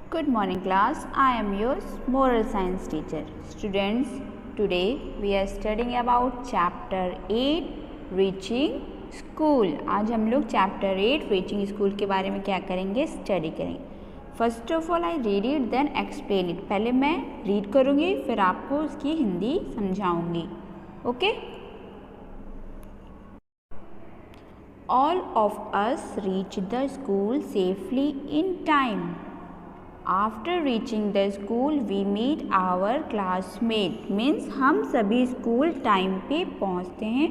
Good morning class, I am your moral science teacher. Students, today we are studying about chapter 8 reaching school. आज हम लोग chapter 8 reaching school के बारे में क्या करेंगे, स्टडी करेंगे. First of all I read it then explain it. पहले मैं रीड करूँगी फिर आपको उसकी हिंदी समझाऊँगी. Okay. All of us reached the school safely in time. After reaching the school, we meet our classmate. Means हम सभी स्कूल टाइम पे पहुँचते हैं.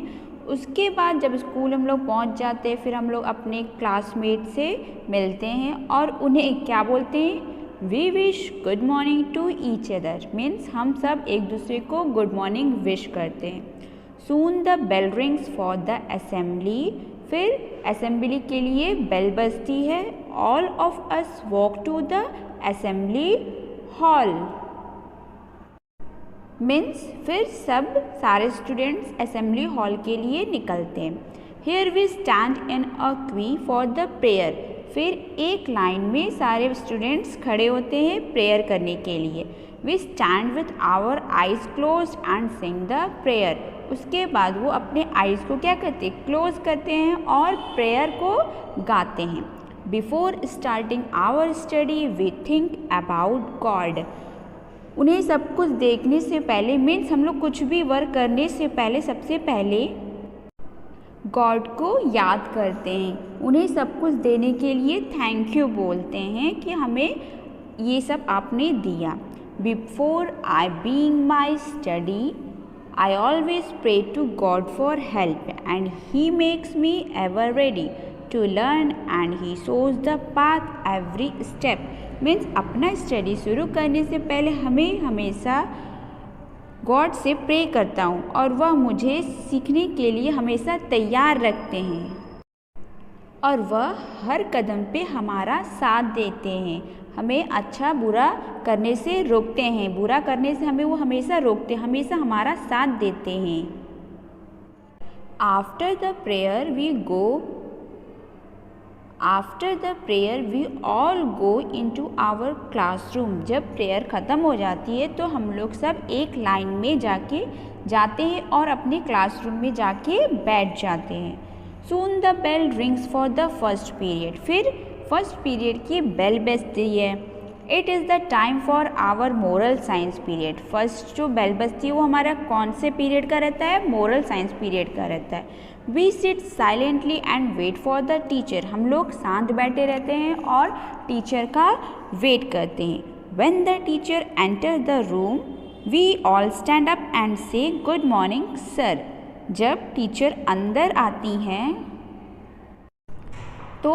उसके बाद जब स्कूल हम लोग पहुँच जाते हैं फिर हम लोग अपने क्लासमेट से मिलते हैं और उन्हें क्या बोलते हैं, we wish good morning to each other. Means हम सब एक दूसरे को गुड मॉर्निंग विश करते हैं. Soon the bell rings for the assembly. फिर असेंबली के लिए बेल बजती है. All of us walk to the assembly hall. Means फिर सब सारे स्टूडेंट्स असेंबली हॉल के लिए निकलते हैं. Here we stand in a क्वी फॉर द प्रेयर. फिर एक लाइन में सारे स्टूडेंट्स खड़े होते हैं प्रेयर करने के लिए. We stand with our eyes closed and sing the prayer. उसके बाद वो अपने आइज़ को क्या करते हैं, क्लोज करते हैं और प्रेयर को गाते हैं. Before starting our study we think about God. उन्हें सब कुछ देखने से पहले, मीन्स हम लोग कुछ भी वर्क करने से पहले सबसे पहले गॉड को याद करते हैं. उन्हें सब कुछ देने के लिए थैंक यू बोलते हैं कि हमें ये सब आपने दिया. Before I being my study I always pray to God for help and He makes me ever ready to learn and He shows the path every step. Means अपना स्टडी शुरू करने से पहले हमें हमेशा गॉड से प्रे करता हूँ और वह मुझे सीखने के लिए हमेशा तैयार रखते हैं और वह हर कदम पे हमारा साथ देते हैं. हमें अच्छा बुरा करने से रोकते हैं, बुरा करने से हमें वो हमेशा रोकते हैं, हमेशा हमारा साथ देते हैं. After the prayer we all go into our classroom. जब प्रेयर ख़त्म हो जाती है तो हम लोग सब एक लाइन में जाते हैं और अपने क्लासरूम में जाके बैठ जाते हैं. Soon the bell rings for the first period. फिर फर्स्ट पीरियड की बेल बजती है. It is the time for our moral science period. First जो बेल बजती है वो हमारा कौन से पीरियड का रहता है, मोरल साइंस पीरियड का रहता है. We sit silently and wait for the teacher. हम लोग शांत बैठे रहते हैं और टीचर का वेट करते हैं. When the teacher enter the room we all stand up and say good morning sir. जब टीचर अंदर आती हैं तो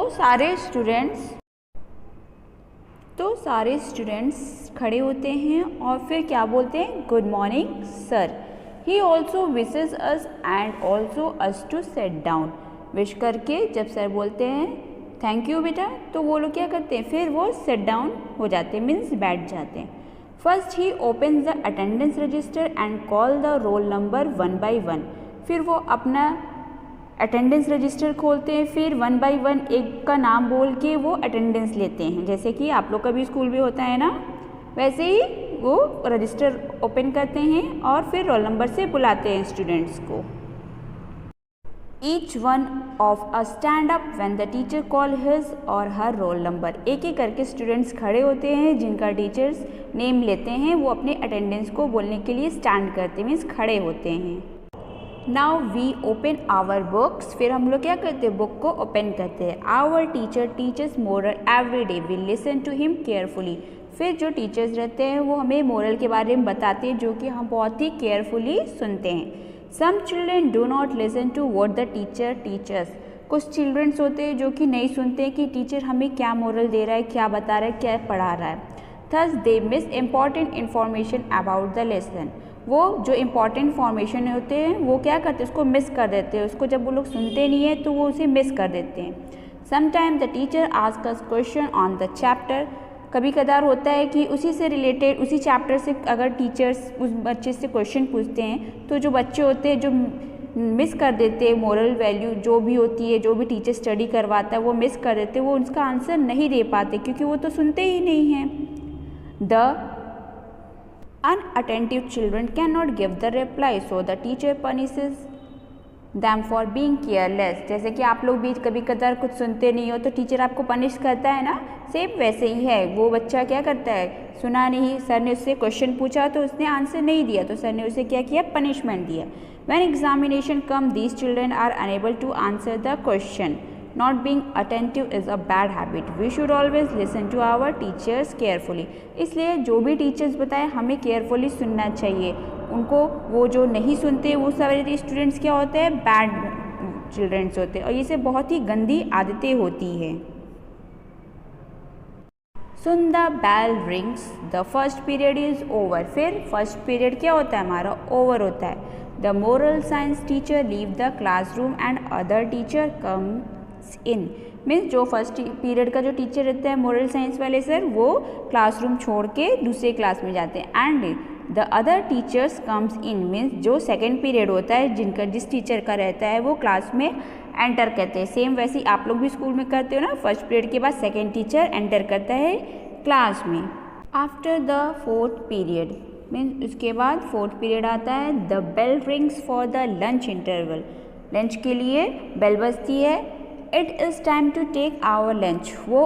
सारे स्टूडेंट्स खड़े होते हैं और फिर क्या बोलते हैं, good morning sir. He also wishes us and also us to set down. Wish करके जब सर बोलते हैं थैंक यू बेटा तो वो लोग क्या करते हैं, फिर वो सेट डाउन हो जाते हैं, मीन्स बैठ जाते हैं. First he open the attendance register and call the roll number one by one. फिर वो अपना अटेंडेंस रजिस्टर खोलते हैं, फिर वन बाय वन एक का नाम बोल के वो अटेंडेंस लेते हैं. जैसे कि आप लोग का भी स्कूल भी होता है ना, वैसे ही वो रजिस्टर ओपन करते हैं और फिर रोल नंबर से बुलाते हैं स्टूडेंट्स को. Each one of a stand up when the teacher call his और हर रोल नंबर. एक एक करके स्टूडेंट्स खड़े होते हैं जिनका टीचर्स नेम लेते हैं, वो अपने अटेंडेंस को बोलने के लिए स्टैंड करते हैं, मीन्स खड़े होते हैं. Now we open our books. फिर हम लोग क्या करते हैं, बुक को ओपन करते हैं. Our teacher teachers moral every day. We listen to him carefully. फिर जो टीचर्स रहते हैं वो हमें मोरल के बारे में बताते हैं जो कि हम बहुत ही केयरफुली सुनते हैं. Some children do not listen to what the teacher teachers. कुछ चिल्ड्रंस होते हैं जो कि नहीं सुनते हैं कि टीचर हमें क्या मोरल दे रहा है, क्या बता रहा है, क्या पढ़ा रहा है. Thus they miss important information about the lesson. वो जो इम्पॉर्टेंट इन्फॉर्मेशन होते हैं वो क्या करते हैं, उसको मिस कर देते हैं. उसको जब वो लोग सुनते नहीं हैं तो वो उसे मिस कर देते हैं. Sometime the teacher ask us question on the chapter. कभी कदार होता है कि उसी से रिलेटेड, उसी चैप्टर से अगर टीचर्स उस बच्चे से क्वेश्चन पूछते हैं तो जो बच्चे होते हैं जो मिस कर देते मोरल वैल्यू जो भी होती है, जो भी टीचर स्टडी करवाता है वो मिस कर देते, वो उसका आंसर नहीं दे पाते क्योंकि वो तो सुनते ही नहीं हैं। The inattentive children can not give the reply, so the teacher punishes them for being careless. जैसे कि आप लोग भी कभी कदार कुछ सुनते नहीं हो तो टीचर आपको पनिश करता है ना, सेम वैसे ही है। वो बच्चा क्या करता है, सुना नहीं, सर ने उससे क्वेश्चन पूछा तो उसने आंसर नहीं दिया तो सर ने उसे क्या किया, पनिशमेंट दिया। When examination come these children are unable to answer the question. Not being attentive is a bad habit. We should always listen to our teachers carefully. इसलिए जो भी टीचर्स बताएं हमें केयरफुली सुनना चाहिए उनको। वो जो नहीं सुनते वो सारे स्टूडेंट्स क्या होते हैं, बैड चिल्ड्रंस होते हैं और ये से बहुत ही गंदी आदतें होती है। Soon the bell rings the first period is over. फिर फर्स्ट पीरियड क्या होता है हमारा, ओवर होता है। The moral science teacher leave the classroom and other teacher come in. Means जो फर्स्ट पीरियड का जो टीचर रहता है मोरल साइंस वाले सर, वो क्लासरूम छोड़ के दूसरे क्लास में जाते हैं। And the other teachers comes in, means जो सेकेंड पीरियड होता है जिस टीचर का रहता है वो क्लास में एंटर करते हैं। सेम वैसे ही आप लोग भी स्कूल में करते हो ना, फर्स्ट पीरियड के बाद सेकेंड टीचर एंटर करता है क्लास में। After the fourth period means उसके बाद फोर्थ पीरियड आता है। The bell rings for the lunch interval. Lunch के लिए बेल बजती है। It is time to take our lunch. वो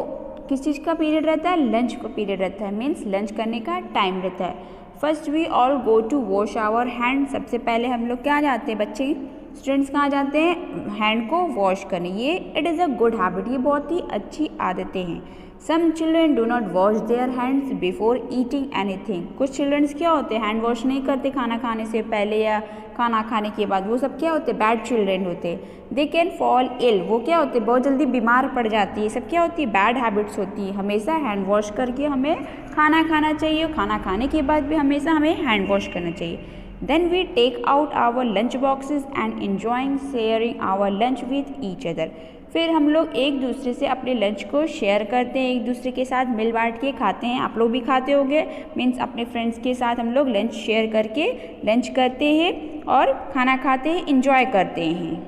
किस चीज़ का पीरियड रहता है, लंच का पीरियड रहता है, मीन्स लंच करने का टाइम रहता है। First we all go to wash our hand. सबसे पहले हम लोग क्या जाते हैं, बच्चे स्टूडेंट्स कहाँ जाते हैं, हैंड को वॉश करने। ये it is a good habit, ये बहुत ही अच्छी आदतें हैं। Some children do not wash their hands before eating anything. कुछ चिल्ड्रंस क्या होते हैं, हैंड वॉश नहीं करते खाना खाने से पहले या खाना खाने के बाद। वो सब क्या होते हैं, बैड चिल्ड्रन होते हैं। दे कैन फॉल इल, वो क्या होते हैं, बहुत जल्दी बीमार पड़ जाती है। सब क्या होती है, बैड हैबिट्स होती है। हमेशा हैंड वॉश करके हमें खाना खाना चाहिए, खाना खाने के बाद भी हमेशा हमें हैंड वॉश करना चाहिए। Then we take out our lunch boxes and enjoying sharing our lunch with each other. फिर हम लोग एक दूसरे से अपने लंच को शेयर करते हैं, एक दूसरे के साथ मिल बांट के खाते हैं। आप लोग भी खाते होंगे, मीन्स अपने फ्रेंड्स के साथ हम लोग लंच शेयर करके लंच करते हैं और खाना खाते हैं, इंजॉय करते हैं।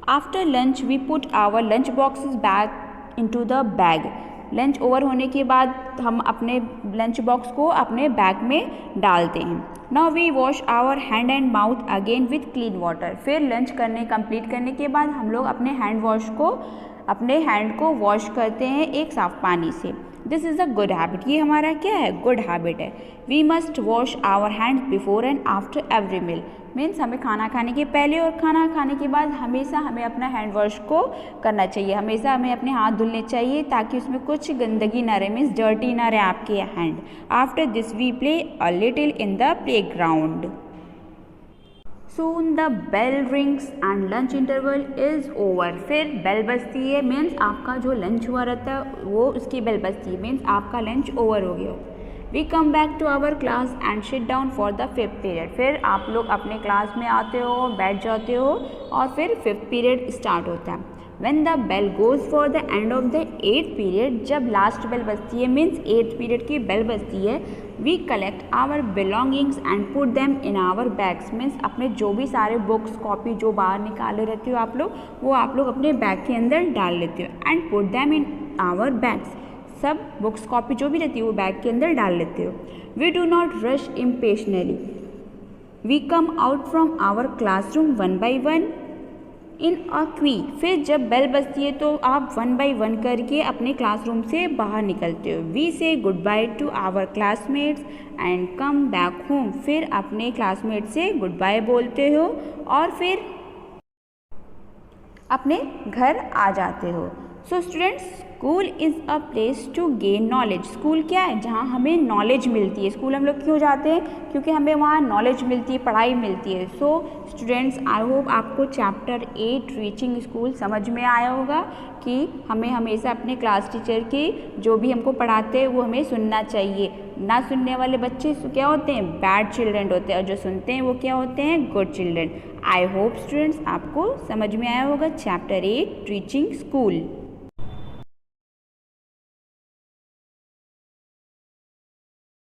After lunch we put our lunch boxes back into the bag. Lunch over होने के बाद हम अपने लंच बॉक्स को अपने बैग में डालते हैं। Now we wash our hand and mouth again with clean water. फिर लंच कंप्लीट करने के बाद हम लोग अपने हैंड को वॉश करते हैं एक साफ पानी से। This is a good habit, ये हमारा क्या है, गुड हैबिट है। We must wash our hands before and after every meal. Means हमें खाना खाने के पहले और खाना खाने के बाद हमेशा हमें अपना हैंड वॉश को करना चाहिए। हमेशा हमें अपने हाथ धुलने चाहिए ताकि उसमें कुछ गंदगी ना रहे, मीन्स डर्टी ना रहे आपके hand. After this we play a little in the playground. Soon the bell rings and lunch interval is over. फिर बेल बजती है, मीन्स आपका जो लंच हुआ रहता है वो उसकी बेल बजती है, मीन्स आपका लंच ओवर हो गया। We come back to our class and sit down for the fifth period. फिर आप लोग अपने क्लास में आते हो, बैठ जाते हो और फिर फिफ्थ पीरियड स्टार्ट होता है। When the bell goes for the end of the 8th period, जब लास्ट बेल बजती है, मीन्स 8th पीरियड की बेल बजती है, we collect our belongings and put them in our bags। Means अपने जो भी सारे बुक्स कॉपी जो बाहर निकाले रहते हो आप लोग, वो आप लोग अपने बैग के अंदर डाल लेते हो। And put them in our bags. सब बुक्स कॉपी जो भी रहती है वो बैग के अंदर डाल लेते हो। We do not rush impatiently. We come out from our classroom one by one in a queue. फिर जब बेल बजती है तो आप वन बाई वन करके अपने क्लासरूम से बाहर निकलते हो। We say good bye to our classmates and come back home. फिर अपने क्लासमेट से गुड बाय बोलते हो और फिर अपने घर आ जाते हो। So students, school is a place to gain knowledge. School क्या है, जहाँ हमें नॉलेज मिलती है। स्कूल हम लोग क्यों जाते हैं, क्योंकि हमें वहाँ नॉलेज मिलती है, पढ़ाई मिलती है। सो स्टूडेंट्स, आई होप आपको चैप्टर 8 रीचिंग स्कूल समझ में आया होगा कि हमें हमेशा अपने क्लास टीचर की जो भी हमको पढ़ाते हैं वो हमें सुनना चाहिए। ना सुनने वाले बच्चे क्या होते हैं, बैड चिल्ड्रन होते हैं, और जो सुनते हैं वो क्या होते हैं, good children. I hope students आपको समझ में आया होगा चैप्टर 8 रीचिंग स्कूल।